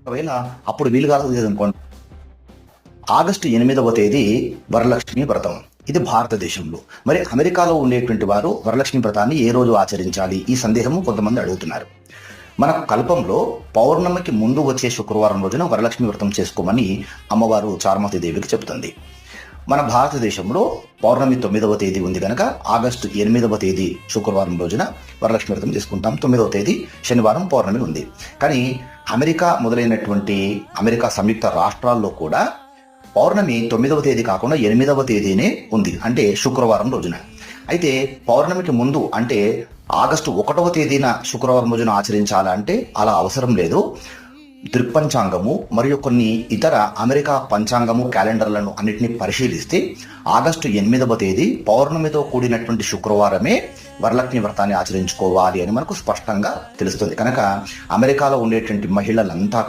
ఒకవేళ అప్పుడు వీలు కాలేదు అనుకోండి, ఆగస్టు 8వ తేదీ వరలక్ష్మి వ్రతం. ఇది భారతదేశంలో. మరి అమెరికాలో ఉండేటువంటి వారు వరలక్ష్మి వ్రతాన్ని ఏ రోజు ఆచరించాలి? ఈ సందేహము కొంతమంది అడుగుతున్నారు. మన కల్పంలో పౌర్ణమికి ముందు వచ్చే శుక్రవారం రోజున వరలక్ష్మి వ్రతం చేసుకోమని అమ్మవారు చారుమతి దేవికి చెబుతుంది. మన భారతదేశంలో పౌర్ణమి 9వ తేదీ ఉంది కనుక ఆగస్టు 8వ తేదీ శుక్రవారం రోజున వరలక్ష్మి వ్రతం చేసుకుంటాం. 9వ తేదీ శనివారం పౌర్ణమి ఉంది. కానీ అమెరికా మొదలైనటువంటి అమెరికా సంయుక్త రాష్ట్రాల్లో కూడా పౌర్ణమి 9వ తేదీ కాకుండా 8వ తేదీనే ఉంది, అంటే శుక్రవారం రోజున. అయితే పౌర్ణమికి ముందు అంటే ఆగస్టు 1వ తేదీన శుక్రవారం రోజున ఆచరించాలంటే అలా అవసరం లేదు. దృక్పంచాంగము మరియు కొన్ని ఇతర అమెరికా పంచాంగము క్యాలెండర్లను అన్నిటినీ పరిశీలిస్తే ఆగస్టు 8వ తేదీ పౌర్ణమితో కూడినటువంటి శుక్రవారమే వరలక్ష్మి వ్రతాన్ని ఆచరించుకోవాలి అని మనకు స్పష్టంగా తెలుస్తుంది. కనుక అమెరికాలో ఉండేటువంటి మహిళలంతా కూడా